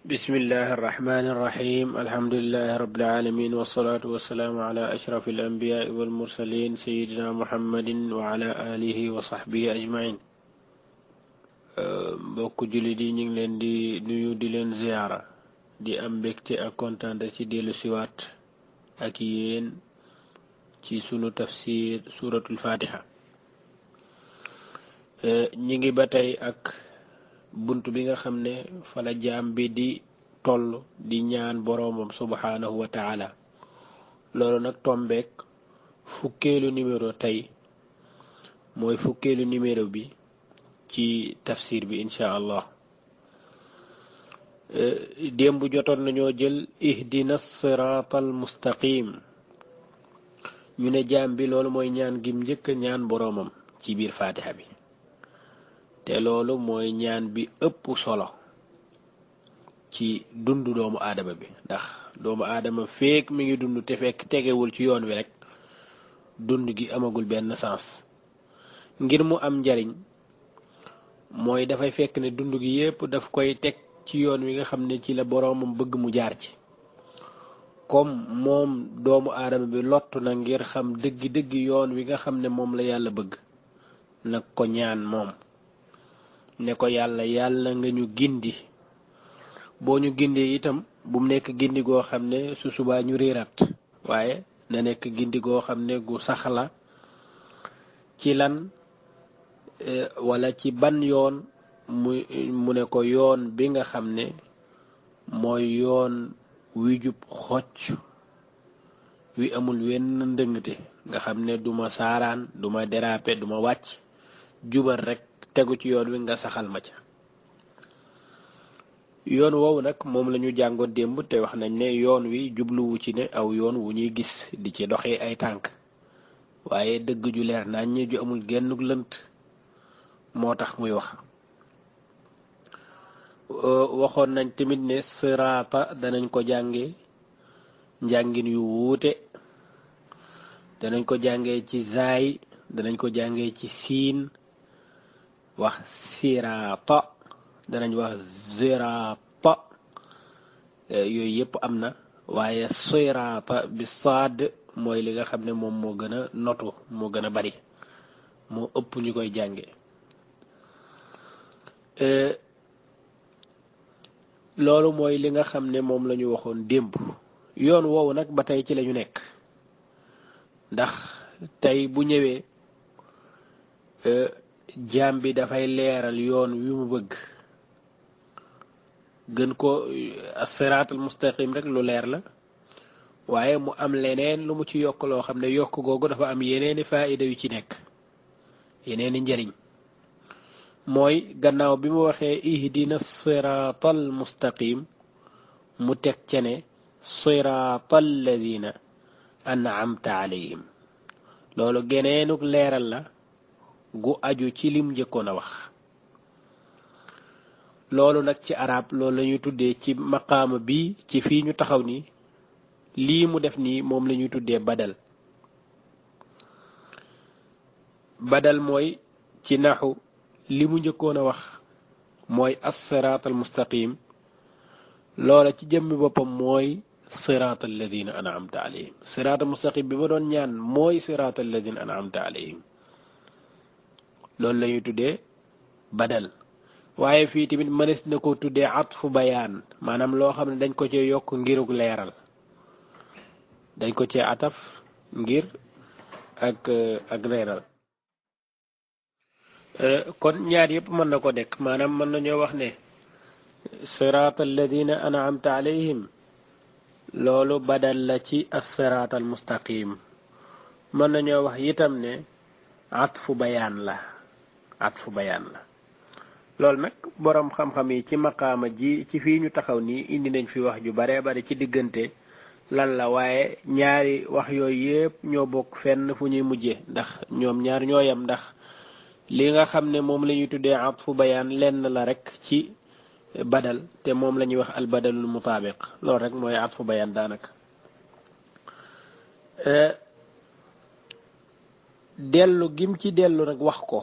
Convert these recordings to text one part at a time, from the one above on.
بسم الله الرحمن الرحيم الحمد لله رب العالمين والصلاة والسلام على أشرف الأنبياء والمرسلين سيدنا محمد وعلى آله وصحبه أجمعين mbokk jullit yi ñu ngi leen di nuyu di leen ziyaara di am mbégte ak kontaante ci dellu siwaat ak yéen ci sunu tafsir suratul fatiha ñi ngi ba tey ak bunt bi nga xam ne fala jaam bi di toll di ñaan boroomam subhanahu wa taala loolu nag tombeek fukkeelu numéro tey mooy fukkeelu numéro bi ci tafsir bi insha allah démb jotoon nañoo jël ihdina siratal mustaqim ñu ne jaam bi loolu mooy ñaan gim njëkk ñaan boroomam ci biir fatiha bi te loolu mooy ñaan bi ëpp solo ci dundu doomu aadama bi ndax doomu aadama feek mi ngi dund te fekk tegewul ci yoon wi rek dund gi amagul benn sens ngir mu am njariñ mooy dafay fekk ne dund gi yépp daf koy teg ci yoon wi nga xam ne ci la boroomam bëgg mu jaar ci comme moom doomu aadama bi lottu na ngir xam dëgg-dëgg yoon wi nga xam ne moom la yàlla bëgg nag ko ñaan moom ne ko yàlla nga ñu gindi boo ñu gindee itam bu mu nekk gindi goo xam ne su subaa ñu réerat waaye na nekk gindi goo xam ne gu saxla ci lan wala ci ban yoon mu ne ko yoon bi nga xam ne mooy yoon wi jub xocc wi amul wenn ndëngte nga xam ne duma saaraan duma déraper duma wàcc jubal rek tegu ci yoon wi nga saxal ma ca yoon woowu nag moom lañu jàngoon démb te wax nañ ne yoon wi jubluwu ci ne aw yoon wu ñuy gis di ci doxee ay tànk waaye dëgg ju leer nañ ju amul genn lënt moo tax muy wax waxoon nañ tamit ne siraata danañ ko jànge njàngin yu wuute danañ ko jàngee ci zaay danañ ko jàngee ci siin wax siraata danañ wax ziraata yooyu yépp am na waaye siraata bi saad mooy li nga xam ne moom moo gën a notu moo gën a bari moo ëpp ñu koy jànge loolu mooy li nga xam ne moom la ñu waxoon démb yoon woowu nag ba tey ci lañu nekk ndax tey bu ñëwee jaam bi dafay leeral yoon wi mu bëgg gën ko as-siraatal mustaqim rek lu leer la waaye mu am leneen lu mu ci yokk loo xam ne yokk googu dafa am yeneeni faayida yu ci nekk yeneeni njariñ mooy gannaaw bi mu waxee ihdina siraatal mustaqim mu teg ca ne siraatal ladina an'amta alayhim loolu geneenuk leeral la gu aju ci lim njëkkoon a wax loolu nag ci arab loolu la ñuy tuddee ci maqaama bi ci fii ñu taxaw ni lii mu def nii moom la ñuy tuddee badal mooy ci naxu li mu njëkkoon a wax mooy as-siraat al-mustaqim loola ci jëmmi boppam mooy siraat alladina an'amta alayhim siraat al-mustaqim bi ma doon ñaan mooy siraat alladina an'amta alayhim loolu la ñuy tuddee badal waaye fii tamit mënees na ko tuddee atfu bayaan maanaam loo xam ne dañ ko cee yokk ngiruk leeral dañ ko cee ataf ngir ak leeral kon ñaar yëpp mën na ko dekk maanaam mën nañoo wax ne siraat alladina an'amta alayhim loolu badal la ci as-siraat al-mustaqim mën nañoo wax itam ne atfu bayaan la loolu nag boroom xam-xam yi ci maqaama ji ci fii ñu taxaw nii indi nañ fi wax ju bare bare ci diggante lan la waaye ñaari wax yooyu yépp ñoo bokk fenn fu ñuy mujje ndax ñoom ñaar ñoo yam ndax li nga xam ne moom la ñuy tuddee atfu bayaan lenn la rek ci badal te moom la ñuy wax al badalul mutaabiq loolu rek mooy atfu bayaan daanaka dellu gim ci dellu rek wax ko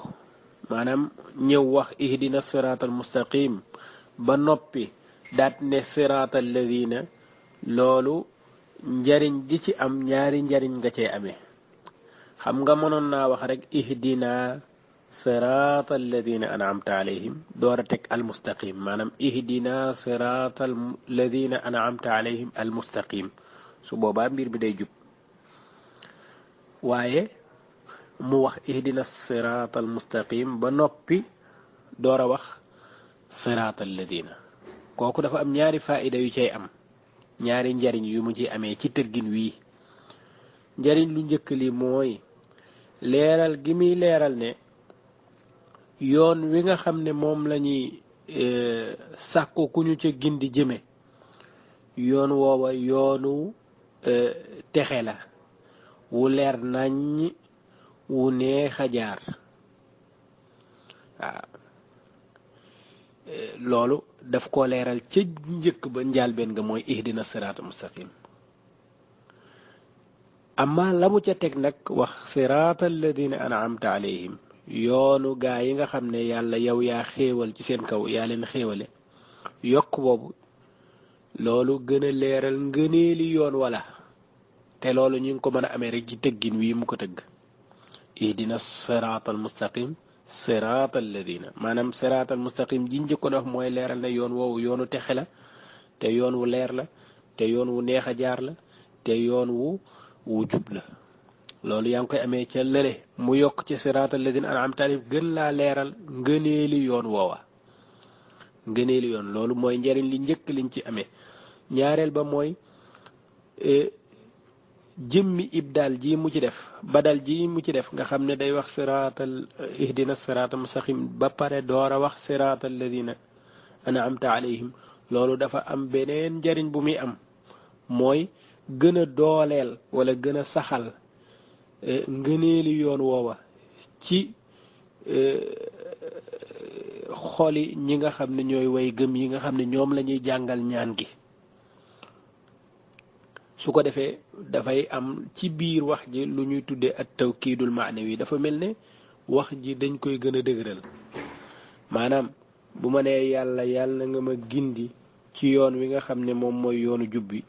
maanaam ñëw wax ihdina siraatal mustaqim ba noppi daat ne siraatal ladina loolu njariñ di ci am ñaari njariñ nga cee amee xam nga mënoon naa wax rek ihdina siraatal ladina an'amta alayhim door a teg almustaqim maanaam ihdina siraatal ladina an'amta alayhim almustaqim su boobaa mbir bi day jub waaye mu wax ihdina siraatal mustaqim ba noppi door a wax siraatal ladina kooku dafa am ñaari faayida yu cay am ñaari njariñ yu mu ci amee ci tëggin wii njariñ lu njëkk li mooy leeral gi muy leeral ne yoon wi nga xam ne moom lañuy sàkku ku ñu ca gindi jëme yoon woowa yoonu texe la wu leer naññ wu neex a jaar waaw loolu daf ko leeral ca njëkk ba njaalbeen nga mooy ihdina siraatal mustaqim amma la mu ca teg nag wax siraatal ladina an'amta alayhim yoonu gaa yi nga xam ne yàlla yow yaa xéewal ci seen kaw yaa leen xéewale yokk boobu loolu gën a leeral ngëneeli yoon wala te loolu ñu ngi ko mën a amee rek ci tëggin wii mu ko tëgg ihdina siraatal mustaqim siraatal ladina maanaam siraatal mustaqim ji njëkkoon wax mooy leeral ne yoon woowu yoonu texe la te yoon wu leer la te yoon wu neex a jaar la te yoon wu jub la loolu yaa ngi koy amee ca lële mu yokk ci siraatal ladina an'amta alayhim gën laa leeral ngëneeli yoon woowa ngëneeli yoon loolu mooy njariñ li njëkk liñ ci amee ñaareel ba mooy jëmmi ibdaal ji mu ci def badal ji mu ci def nga xam ne day wax siraatal ihdina siraatal mustaqim ba pare door a wax siraatal ladina an'amta alayhim loolu dafa am beneen njariñ bu muy am mooy gën a dooleel wala gën a saxal ngëneeli yoon woowa ci xoli ñi nga xam ne ñooy way gëm yi nga xam ne ñoom la ñuy jàngal ñaan gi su ko defee dafay am ci biir wax ji lu ñuy tuddee at tawkiidul maanawi dafa mel ne wax ji dañ koy gën a dëgëral maanaam bu ma nee yàlla yàlla nga ma gindi ci yoon wi nga xam ne moom mooy yoonu jubbi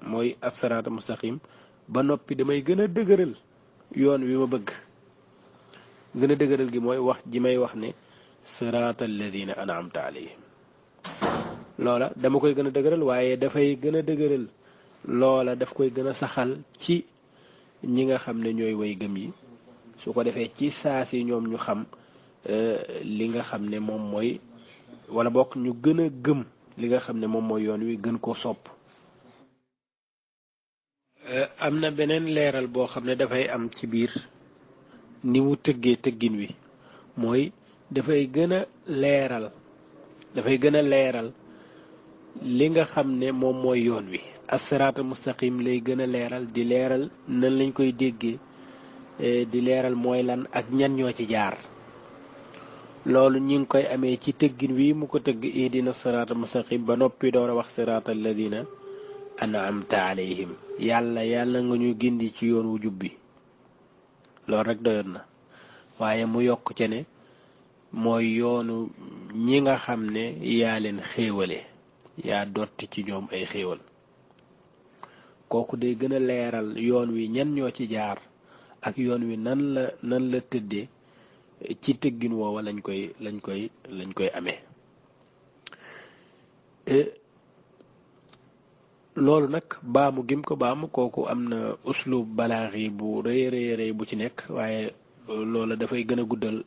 mooy as-siraatal mustaqim ba noppi damay gën a dëgëral yoon wi ma bëgg gën a dëgëral gi mooy wax ji may wax ne siraatal ladina an'amta alayhim loola dama koy gën a dëgëral waaye dafay gën a dëgëral loola daf koy gën a saxal ci ñi nga xam ne ñooy way gëm yi su ko defee ci saa si ñoom ñu xam li nga xam ne moom mooy wala bokk ñu gën a gëm li nga xam ne moom mooy yoon wi gën koo sopp am na beneen leeral boo xam ne dafay am ci biir ni mu tëggee tëggin wi mooy dafay gën a leeral li nga xam ne moom mooy yoon wi as-siraatal mustaqim lay gën a leeral di leeral nan lañ koy déggee di leeral mooy lan ak ñan ñoo ci jaar loolu ñi ngi koy amee ci tëggin wi mu ko tëgg ihdina siraatal mustaqim ba noppi door a wax siraatal ladina an'amta alayhim yàlla nga ñu gindi ci yoon wu jubbi loolu rek doyoon na waaye mu yokk ca ne mooy yoonu ñi nga xam ne yaa leen xéewale yaa dotti ci ñoom ay xéewal kooku day gën a leeral yoon wi ñan ñoo ci jaar ak yoon wi nan la tëddee ci tëggin woowa lañ koy amee loolu nag baamu gim ko baamu kooku am na uslub balaaxi bu rëy bu ci nekk waaye loola dafay gën a guddal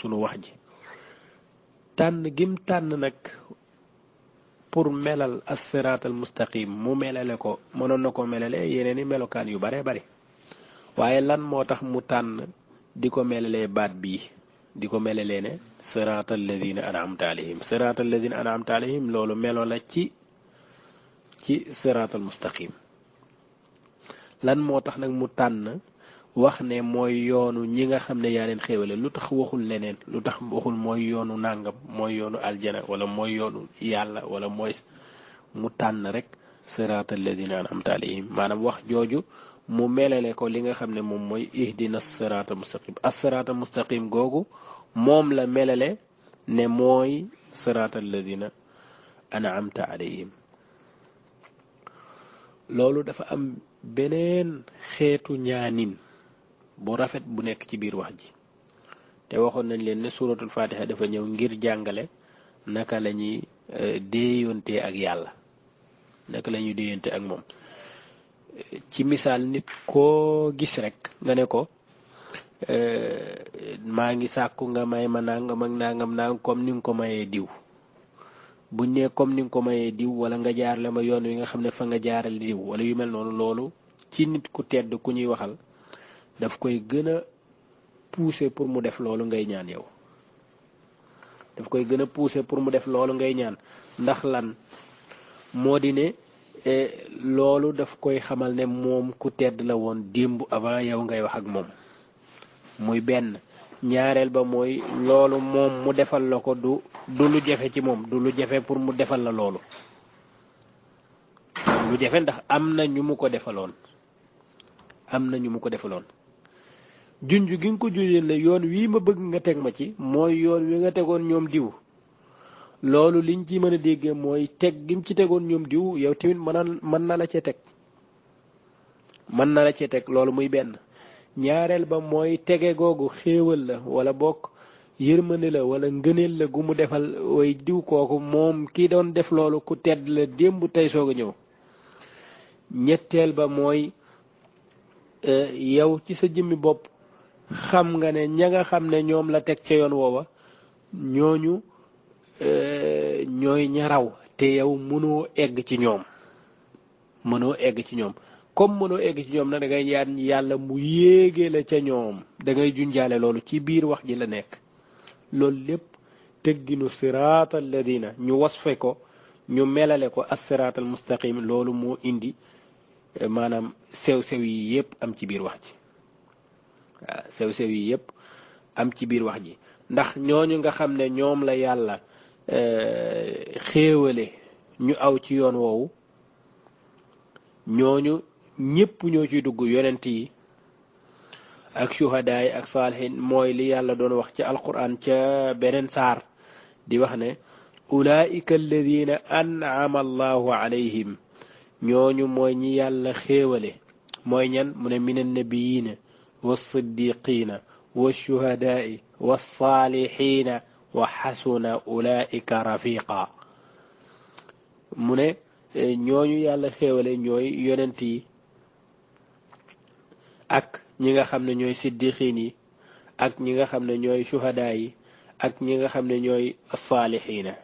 sunu wax ji tànn gim tànn nag pour melal as-siraatal mustaqim mu melale ko mënoon na ko melale yeneen i melokaan yu bare bare waaye lan moo tax mu tànn di ko melalee baat bii di ko melalee ne siraatal ladina an'amta alayhim siraatal ladina an'amta alayhim loolu melo la ci siraatal mustaqim lan moo tax nag mu tànn wax ne mooy yoonu ñi nga xam ne yaa leen xéewale lu tax waxul leneen lu tax waxul mooy yoonu nàngam mooy yoonu aljana wala mooy yoonu yàlla wala mooy mu tànn rek siraatal ladina an'amta alayhim maanaam wax jooju mu melale ko li nga xam ne moom mooy ihdina siraatal mustaqim as-siraatal mustaqim googu moom la melale ne mooy siraatal ladina an'amta alayhim loolu dafa am beneen xeetu ñaanin bu rafet bu nekk ci biir wax ji te waxoon nañ leen ne suratul fatiha dafa ñëw ngir jàngale naka la ñuy déeyonte ak yàlla naka la ñuy déeyonte ak moom ci misaal nit koo gis rek nga ne ko maa ngi sàkku nga may ma nangam ak nangam comme ni nga ko mayee diw buñ ne comme ni nga ko mayee diw wala nga jaarale ma yoon wi nga xam ne fa nga jaarale diw wala yu mel noonu loolu ci nit ku tedd ku ñuy waxal daf koy gën a pousser pour mu def loolu ngay ñaan yow daf koy gën a pousser pour mu def loolu ngay ñaan ndax lan moo di ne loolu daf koy xamal ne moom ku tedd la woon démb avant yow ngay wax ak moom muy benn ñaareel ba mooy loolu moom mu defal la ko du lu jafe ci moom du lu jafe pour mu defal la loolu lu jafe ndax am na ñu mu ko defaloon junj gi nga ko junjee ne yoon wii ma bëgg nga teg ma ci mooy yoon wi nga tegoon ñoom diw loolu liñ ci mën a déggee mooy teg gim ci tegoon ñoom diw yow tamit mën na la cee teg loolu muy benn ñaareel ba mooy tege googu xéewal la wala bokk yërmande la wala ngëneel la gu mu defal way diw kooku moom ki doon def loolu ku tedd la démb tey soog a ñëw ñetteel ba mooy yow ci sa jëmmi bopp xam nga ne ña nga xam ne ñoom la teg ca yoon woowa ñooñu ñooy ña raw te yow mënoo egg ci ñoom comme mënoo egg ci ñoom nag da ngay ñaan yàlla mu yéege la ca ñoom da ngay junjaale loolu ci biir wax ji la nekk loolu lépp tegginu siraatal ladina ñu wasfe ko ñu melale ko as siraatal mustaqim loolu moo indi maanaam sew-sew yi yëpp am ci biir wax ji waaw sew-sew yi yëpp am ci biir wax ji ndax ñooñu nga xam ne ñoom la yàlla xéewale ñu aw ci yoon woowu ñooñu ñëpp ñoo ciy dugg yonent yi ak shuhadaa yi ak saalihin mooy li yàlla doon wax ca alquran ca beneen saar di wax ne ulaika alladina an'ama allahu alayhim ñooñu mooy ñi yàlla xéewale mooy ñan mu ne min annabiyina wassiddiqina washuhadaai wassalihina wa xasuna ulaika rafiqa mu ne ñooñu yàlla xéewale ñooy yonent yi ak ñi nga xam ne ñooy siddiqiin yi ak ñi nga xam ne ñooy shuhadaa yi ak ñi nga xam ne ñooy saalihiina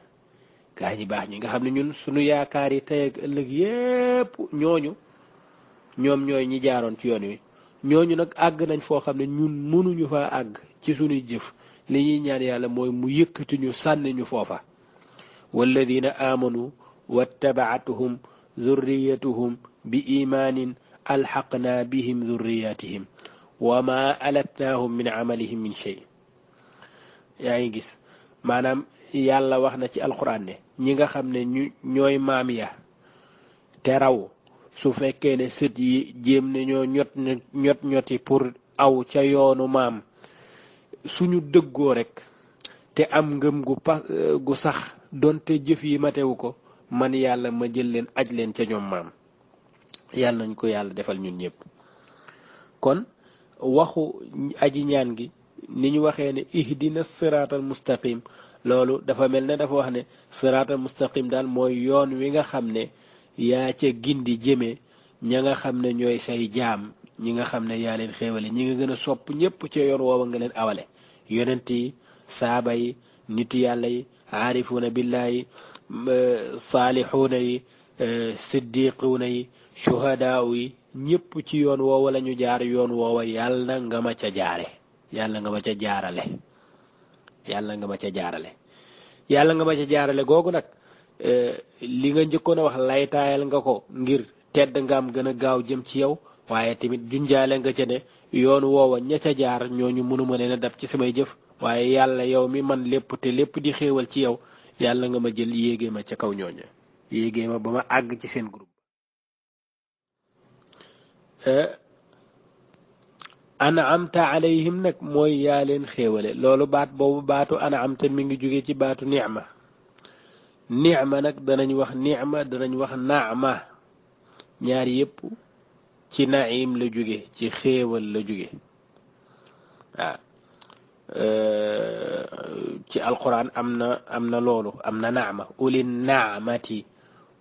gaa ñi baax ñi nga xam ne ñun suñu yaakaar yi tey ak ëllëg yépp ñoom ñooy ñi jaaroon ci yoon wi ñooñu nag àgg nañ foo xam ne ñun mënuñu faa àgg ci suñuy jëf li ñuy ñaan yàlla mooy mu yëkkati ñu sànni ñu foofa walladina amanu wattabaatuhum zurriyatuhum bi imaanin alxaqna bihim zurriyatihim wa ma alatnaahum min amalihim min shay yaa ngi gis maanaam yàlla wax na ci alquran ne ñi nga xam ne ñooy maam ya te raw su fekkee ne sët yi jéem ne ñoo ñoti pour aw ca yoonu maam suñu dëggoo rek te am ngëm gu sax donte jëf yi matewu ko man yàlla ma jël leen aj leen ca ñoom maam yàlla nañ ko yàlla defal ñun ñëpp kon waxu aji ñaan gi ni ñu waxee ne ihdina siraatal mustaqim loolu dafa mel ne dafa wax ne siraatal mustaqim daal mooy yoon wi nga xam ne yaa ca gindi jëme ña nga xam ne ñooy say jaam ñi nga xam ne yaa leen xéewale ñi nga gën a sopp ñëpp ca yoon woowa nga leen awale yonent yi saaba yi nitu yàlla yi aarifuuna billaahi saalixuuna yi siddiquuna yi shuhadaa yi ñëpp ci yoon woowa la ñu jaar yoon woowa yàlla nga ma ca jaare yàlla nga ma ca jaarale yàlla nga ma ca jaarale googu nag li nga njëkkoon a wax laytaayal nga ko ngir tedd nga am gën a gaaw jëm ci yow waaye tamit junjaale nga ca ne yoon woowa ña ca jaar ñooñu mënuma leen a dab ci samay jëf waaye yàlla yow mi man lépp te lépp di xéewal ci yow yàlla nga ma jël yéegee ma ca kaw ñooñu yéegee ma ba ma àgg ci seen groupe an'amta alayhim nag mooy yaa leen xéewale loolu baat boobu baatu an'amta mi ngi jóge ci baatu ni'ma ni'ma nag danañ wax ni'ma danañ wax naama ñaar yépp ci naim la jóge ci xéewal la jóge waaw ci alquran am na loolu am na naama uli naamati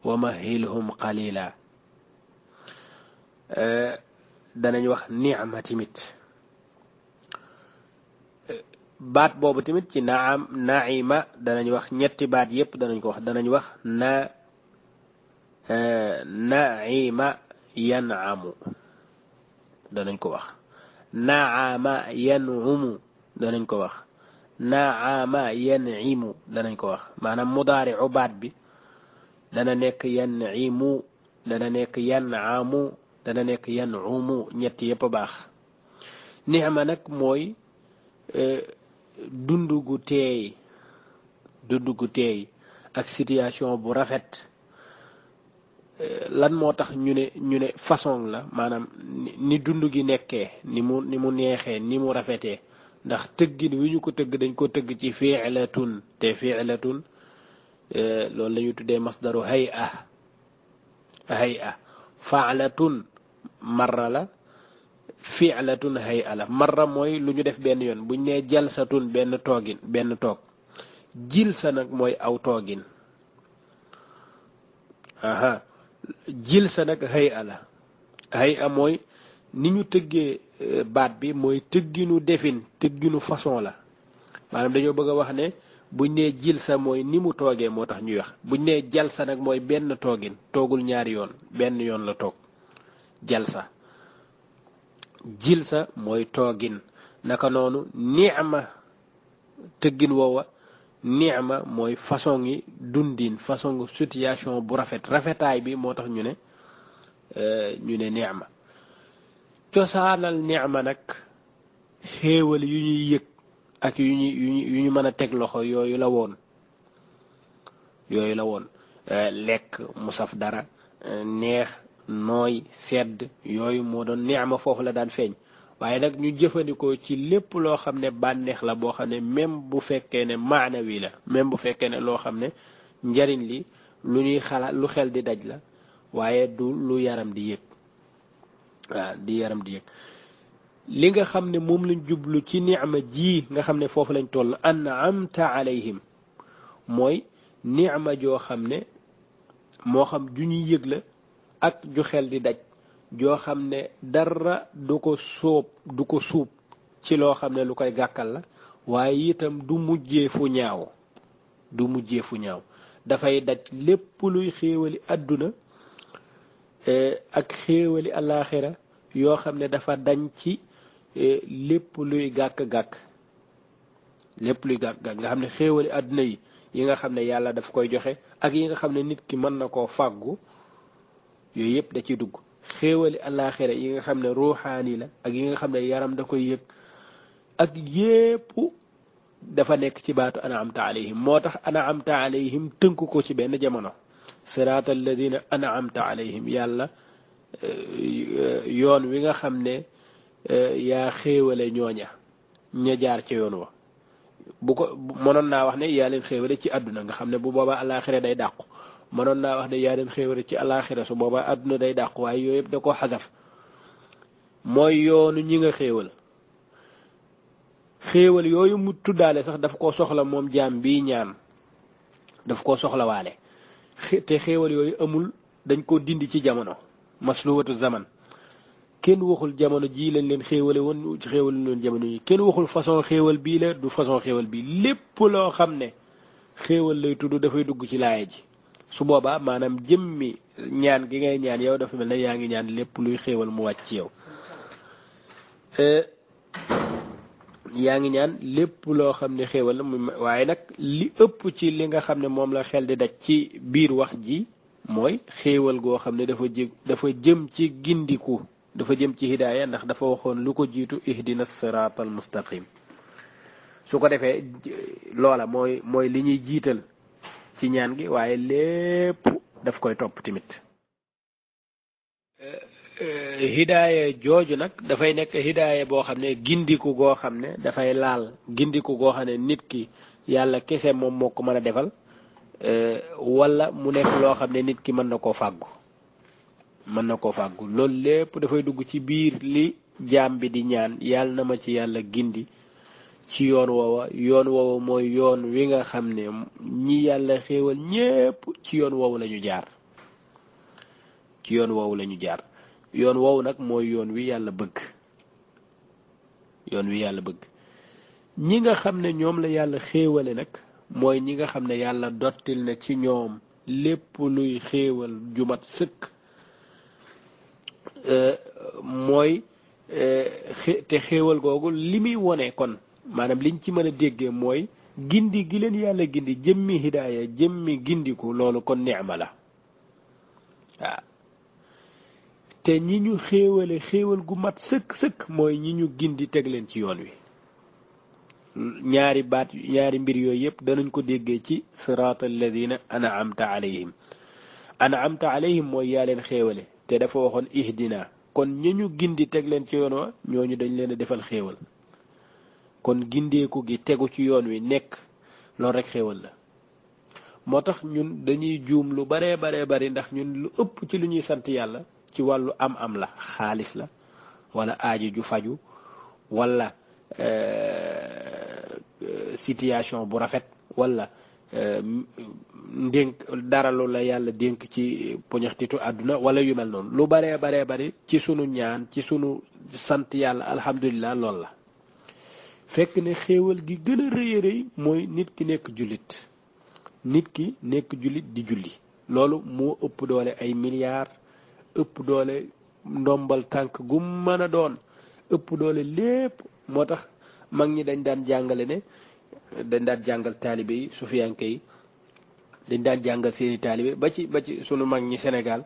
wa mahilhum qalila danañ wax ni'ma tamit baat boobu tamit ci naima danañ wax ñetti baat yépp danañ ko wax danañ wax naima yan'amu danañ ko wax naama yan'umu danañ ko wax naama yan'imu danañ ko wax maanaam mudaari'u baat bi dana nekk yan'imu dana nekk yan'amu dana nekk yan'umu ñett yépp a baax ni'ma nag mooy dund gu teey ak situation bu rafet lan moo tax ñu ne façon la maanaam ni dund gi nekkee ni mu neexee ni mu rafetee ndax tëggin wi ñu ko tëgg dañ ko tëgg ci fi'latun te fi'latun loolu la ñuy tuddee masdaru hay'a fa'latun marra la fi'latun hay'a la marra mooy lu ñu def benn yoon buñ nee jalsatun benn toog jilsa nag mooy aw toogin jilsa nag hay'a la hay'a mooy ni ñu tëggee baat bi mooy tëgginu defin tëgginu façon la maanaam dañoo bëgg a wax ne buñ nee jilsa mooy ni mu toogee moo tax ñuy wax buñ nee jalsa nag mooy benn toogin toogul ñaari yoon benn yoon la toog jalsa jilsa mooy toogin naka noonu ni'ma tëggin woowa ni'ma mooy façon yi dundin façon situation bu rafetaay bi moo tax ñu ne ni'ma cosaanal ni'ma nag xéewal yu ñuy yëg ak yu ñu mën a teg loxo yooyu la woon lekk mu saf dara neex nooy sedd yooyu moo doon ni'ma foofu la daan feeñ waaye nag ñu jëfandikoo ci lépp loo xam ne bànneex la boo xam ne même bu fekkee ne maanawi la même bu fekkee ne loo xam ne njariñ li lu ñuy xalaat lu xel di daj la waaye du lu yaram di yëg li nga xam ne moom lañ jublu ci ni'ma ji nga xam ne foofu lañ toll an'amta alayhim mooy ni'ma joo xam ne moo xam ju ñuy yëg la ak ju xel di daj joo xam ne dara du ko suub ci loo xam ne lu koy gàkkal la waaye itam du mujjee fu ñaaw dafay daj lépp luy xéewali àdduna ak xéewali alaaxira yoo xam ne dafa dañ ci lépp luy gàkk-gàkk nga xam ne xéewali àdduna yi nga xam ne yàlla daf koy joxe ak yi nga xam ne nit ki mën na koo fàggu yooyu yëpp da ciy dugg xéewali alaaxira yi nga xam ne ruuxaani la ak yi nga xam ne yaram da koy yëg ak yépp dafa nekk ci baatu an'amta alayhim moo tax an'amta alayhim tënk ko ci benn jamono siraata alladina an'amta alayhim yàlla yoon wi nga xam ne yaa xéewale ña jaar ci yoon wa bu ko mënoon naa wax ne yaa leen xéewale ci àdduna nga xam ne bu boobaa alaaxira day dàqu mënoon naa wax ne yaa leen xéewale ci alaaxira su boobaa àdduna day dàqu waaye yooyu yëpp da koo xasaf mooy yoonu ñi nga xéewal yooyu mu tuddaale sax daf koo soxla moom jaam bii ñaan daf koo soxlawaale te xéewal yooyu amul dañ koo dindi ci jamono masluwatu zaman kenn waxul jamono ji lañ leen xéewale woon ci xéewal leen jamono yi kenn waxul façon xéewal bii la du façon xéewal bii lépp loo xam ne xéewal lay tudd dafay dugg ci laaya ji su boobaa maanaam jëmmi ñaan gi ngay ñaan yow dafa mel ne yaa ngi ñaan lépp luy xéewal mu wàcc ci yow yaa ngi ñaan lépp loo xam ne xéewal la waaye nag li ëpp ci li nga xam ne moom la xel di daj ci biir wax ji mooy xéewal goo xam ne dafa jëm ci gindiku dafa jëm ci hidaaya ndax dafa waxoon lu ko jiitu ihdina siraatal mustaqim su ko defee loola mooy li ñuy jiital ci ñaan gi waaye lépp daf koy topp tamit hidaaya jooju nag dafay nekk hidaaya boo xam ne gindiku goo xam ne dafay laal gindiku goo xam ne nit ki yàlla kese moom moo ko mën a defal wala mu nekk loo xam ne nit ki mën na koo fàggu loolu lépp dafay dugg ci biir li jaam bi di ñaan yàlla na ma ci yàlla gindi ci yoon woowa mooy yoon wi nga xam ne ñi yàlla xéewal ñépp ci yoon woowu lañu jaar yoon woowu nag mooy yoon wi yàlla bëgg ñi nga xam ne ñoom la yàlla xéewale nag mooy ñi nga xam ne yàlla dottil na ci ñoom lépp luy xéewal ju mat sëkk mooy te xéewal googu li muy wone kon maanaam liñ ci mën a déggee mooy gindi gi leen yàlla gindi jëmmi hidaaya jëmmi gindiku loolu kon neema la waaw te ñi ñu xéewale xéewal gu mat sëkk mooy ñi ñu gindi teg leen ci yoon wi ñaari mbir yooyu yëpp danañ ko déggee ci siraat alladina an'amta alayhim mooy yaa leen xéewale te dafa waxoon ihdina kon ñi ñu gindi teg leen ci yoon wa ñooñu dañ leen a defal xéewal kon gindeeku gi tegu ci yoon wi nekk loolu rek xéewal la moo tax ñun dañuy juum lu baree bari ndax ñun lu ëpp ci lu ñuy sant yàlla ci wàllu am la xaalis la wala aaji ju faju wala situation bu rafet wala ndénk dara lu la yàlla dénk ci poñaxtitu àdduna wala yu mel noonu lu baree bari ci sunu ñaan ci sunu sant yàlla alhamdulilah lool la fekk ne xéewal gi gën a rëy mooy nit ki nekk jullit di julli loolu moo ëpp doole ay milliards ëpp doole ndombal tànk gu mën a doon ëpp doole lépp moo tax mag ñi dañ daan jàngale ne dañ daan jàngal taalibe yi sufiyanke yi dañ daan jàngal seeni taalibe ba ci sunu mag ñi Sénégal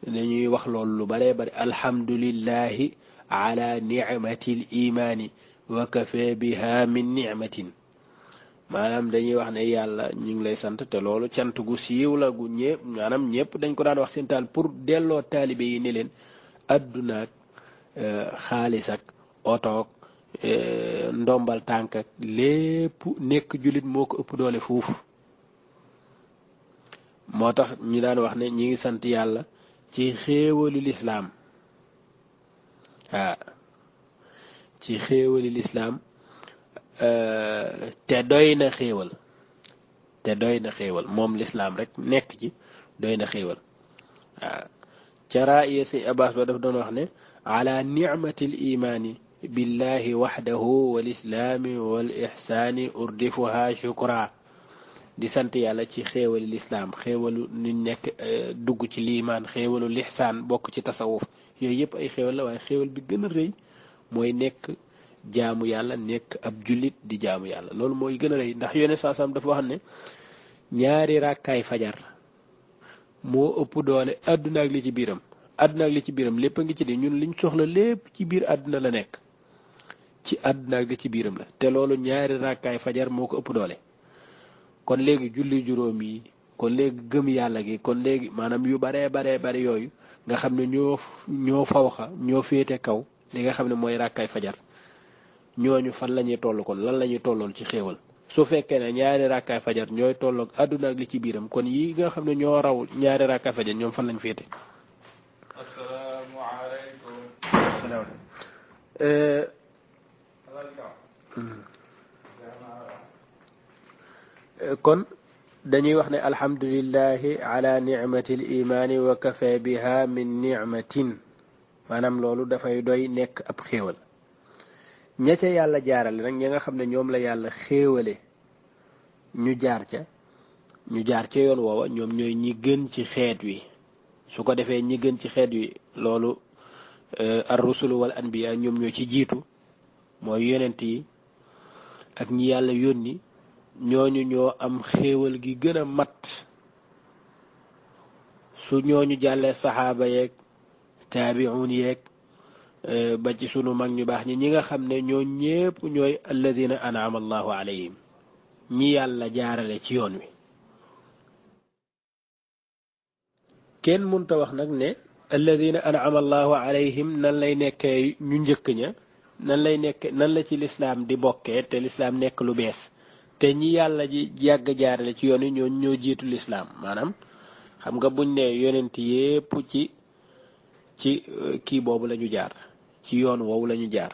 dañuy wax loolu lu bare alhamdulillahi ala ni'matil imani wa kafa biha min ni'matin maanaam dañuy wax ne yàlla ñu ngi lay sant te loolu cant gu siiw la gu ñëpp dañ ko daan wax seen taal pour delloo taalibe yi ne leen addunaak xaalis ak otoog ndombal tànk ak lépp nekk jullit moo ko ëpp doole foofu moo tax ñu daan wax ne ñi ngi sant yàlla ci xéewalu lislaam ci xéewali lislaam te doy na xéewal moom lislaam rek nekk ci doy na xéewal ca raaya si abbas ba daf doon wax ne ala nicmatil imaani billahi waxdahu wal islaami wal ixsaani urdifuha shukra di sant yàlla ci xéewali lislaam xéewalu ni nekk dugg ci liimaan xéewalu lixsaan bokk ci tasawuf yooyu yëpp ay xéewal la waaye xéewal bi gën a rëy mooy nekk jaamu yàlla nekk ab jullit di jaamu yàlla loolu mooy gën a rëy ndax yone saasam dafa wax ne ñaari ràkkaay fajar moo ëpp doole àdduna ak li ci biiram lépp a ngi ci di ñun liñ soxla lépp ci biir àdduna la nekk ci àdduna ak li ci biiram la te loolu ñaari ràkkaay fajar moo ko ëpp doole kon léegi julli juróom yi kon léegi gëm yàlla gi kon léegi maanaam yu baree bari yooyu nga xam ne ñoo fawxa ñoo féete kaw li nga xam ne mooy ràkkaay fajar ñooñu fan la ñuy toll kon lan la ñuy tollool ci xéewal su fekkee ne ñaari ràkkaay fajar ñooy tolloog àdduna ak li ci biiram kon yi nga xam ne ñoo raw ñaari ràkkaay fajar ñoom fan lañ féete. kon dañuy wax ne alhamdulillahi ala nicmatil imaani wa kafa biha min nicmatin maanaam loolu dafay doy nekk ab xéewal ña ca yàlla jaarale nag ñi nga xam ne ñoom la yàlla xéewale ñu jaar ca yoon woowa ñoom ñooy ñi gën ci xeet wi su ko defee ñi gën ci xeet wi loolu ar rusulu wal anbiya ñoom ñoo ci jiitu mooy yonent yi ak ñi yàlla yónni ñooñu ñoo am xéewal gi gën a mat su ñooñu jàllee saxaaba yeeg taabi'un yeeg ba ci sunu mag ñu baax ñi nga xam ne ñoo ñépp ñooy alladina an'ama allahu alayhim ñi yàlla jaarale ci yoon wi kenn mënta wax nag ne alladina an'ama allahu alayhim nan lay nekkee ñu njëkk ña nan la ci lislaam di bokkee te lislaam nekk lu bees te ñi yàlla ji yàgg jaarale ci yoon yi ñoo jiitu lislaam maanaam xam nga buñ ne yonent yépp ci kii boobu lañu jaar ci yoon woowu lañu jaar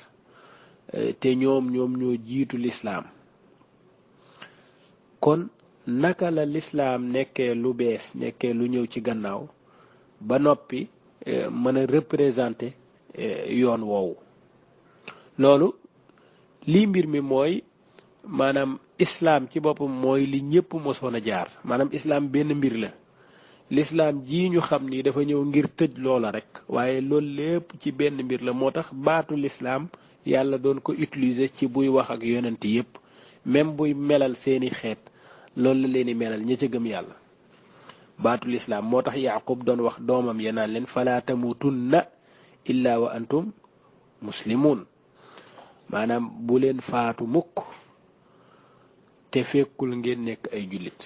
te ñoom ñoo jiitu lislaam kon naka la lislaam nekkee lu bees nekkee lu ñëw ci gannaaw ba noppi mën a représenter yoon woowu loolu lii mbir mi mooy maanaam islaam ci boppam mooy li ñëpp mosoon a jaar maanaam islaam benn mbir la lislaam ji ñu xam ni dafa ñëw ngir tëj loola rek waaye loolu lépp ci benn mbir la moo tax baatu lislaam yàlla doon ko utiliser ci buy wax ak yonent yépp même buy melal seeni xeet loolu la leen di melal ña ca gëm yàlla baatu lislaam moo tax yaqub doon wax doomam ya naan leen fala tamutunna illa wa antum muslimun maanaam bu leen faatu mukk te fekkul ngeen nekk ay jullit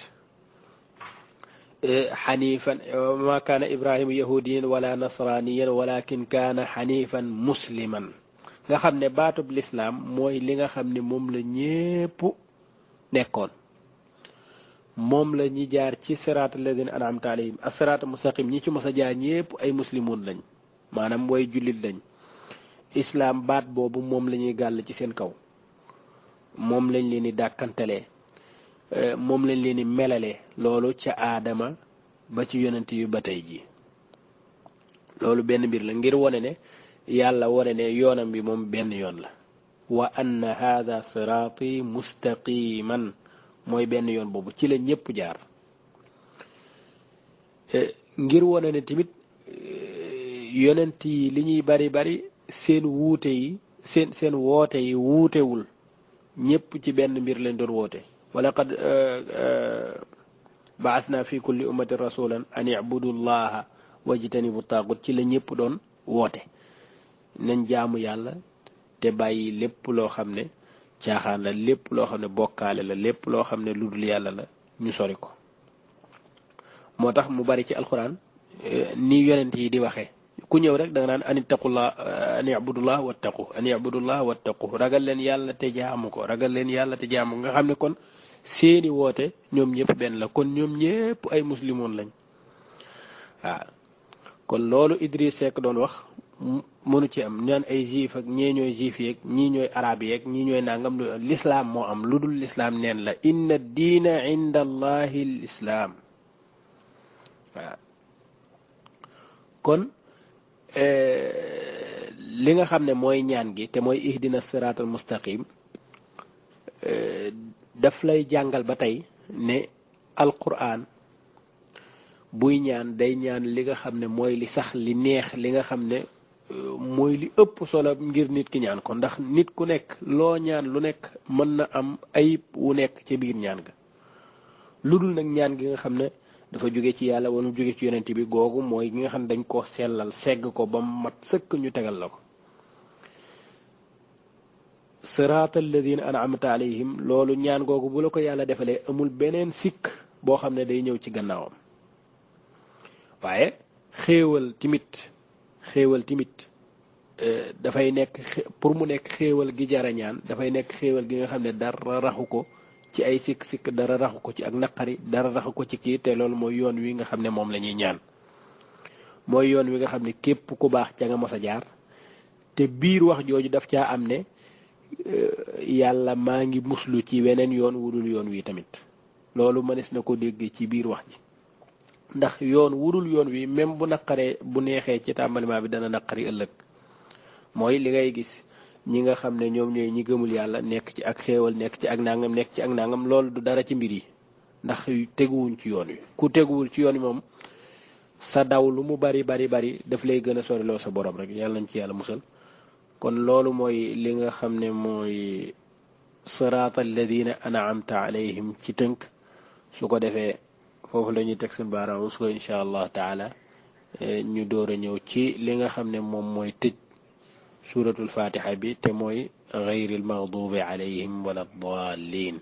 xanifan ma kaana ibrahima yahudiyan wala nasraniyan walakin kaana xanifan musliman nga xam ne baatub lislaam mooy li nga xam ne moom la ñépp nekkoon moom la ñi jaar ci siraat alladina an'amta alayhim as-siraat mustaqim ñi ci mos a jaar ñépp ay muslimun lañ maanaam way jullit lañ islaam baat boobu moom la ñuy gàll ci seen kaw moom lañ leen di dàkkantalee moom lañ leen di melalee loolu ca aadama ba ci yonent yu ba tey ji loolu benn mbir la ngir wone ne yàlla wone ne yoonam bi moom benn yoon la wa anna hadha siraati mustaqiman mooy benn yoon boobu ci la ñépp jaar ngir wone ne tamit yonent yi li ñuy bari bari seen wuute yi seen woote yi wuutewul ñépp ci benn mbir lañ doon woote walaqad ba'athna fi kulli ummatin rasulan an i'budu llaha wajtanibu taagut ci la ñépp doon woote nañ jaamu yàlla te bàyyi lépp loo xam ne caaxaan la lépp loo xam ne bokkaale la lépp loo xam ne lu dul yàlla la ñu sori ko moo tax mu bari ci alquran ni yonent yi di waxee ku ñëw rek da nga naan an i'budullah wattaqu an i'budullah wattaqu ragal leen yàlla te jaamu ko ragal leen yàlla te jaamu nga xam ne kon seeni woote ñoom ñëpp benn la kon ñoom ñëpp ay muslimoon lañ waaw kon loolu Idriss Seck doon wax mënu ci am ñaan ay juif ak ñee ñooy juif yeeg ñii ñooy arab yeeg ñii ñooy nangam l'islam moo am lu dul l'islam neen la inna diina inda allahi l'islam waaw kon li nga xam ne mooy ñaan gi te mooy ihdina siratal mustaqim daf lay jàngal ba tey ne alquran buy ñaan day ñaan li nga xam ne mooy li sax li neex li nga xam ne mooy li ëpp solo ngir nit ki ñaan ko ndax nit ku nekk loo ñaan lu nekk mën na am ayib wu nekk ci biir ñaan ga lu dul nag ñaan gi nga xam ne dafa jóge ci yàlla wala jóge ci yonent bi googu mooy gi nga xam ne dañ koo sellal segg ko ba mat sëkk ñu tegal la ko siraat alladina an'amta alayhim loolu ñaan googu bu la ko yàlla defalee amul beneen sikk boo xam ne day ñëw ci gannaawam waaye xéewal timit dafay nekk pour mu nekk xéewal gi jara ñaan dafay nekk xéewal gi nga xam ne dara raxu ko ci ay sikk dara raxu ko ci ak naqari dara raxu ko ci kii te loolu mooy yoon wi nga xam ne moom la ñuy ñaan mooy yoon wi nga xam ne képp ku baax ca nga mos a jaar te biir wax jooju daf caa am ne yàlla maa ngi muslu ci weneen yoon wudul yoon wi tamit loolu mënees na ko dégg ci biir wax ji ndax yoon wudul yoon wi même bu naqaree bu neexee ci tàmbaliment bi dana naqari ëllëg mooy li ngay gis ñi nga xam ne ñoom ñooy ñi gëmul yàlla nekk ci ak xéewal nekk ci ak nangam loolu du dara ci mbir yi ndax teguwuñ ci yoon wi ku teguwul ci yoon wi moom sa daw lu mu bari daf lay gën a soriloo sa borom rek yàlla nañ ci yàlla musal kon loolu mooy li nga xam ne mooy siraat alladina an'amta alayhim ci tënk su ko defee foofu la ñuy teg seen baaraam su ko insha allah taala ñu door a ñëw ci li nga xam ne moom mooy tëj suratul fatiha bi te mooy gayril maghdubi alayhim wala dallin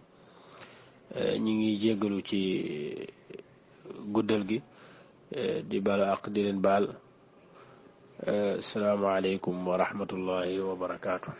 ñi ngi jéggalu ci guddal gi di balu ak di leen baal assalaamu alaykum wa rahmatullahi wa barakaatu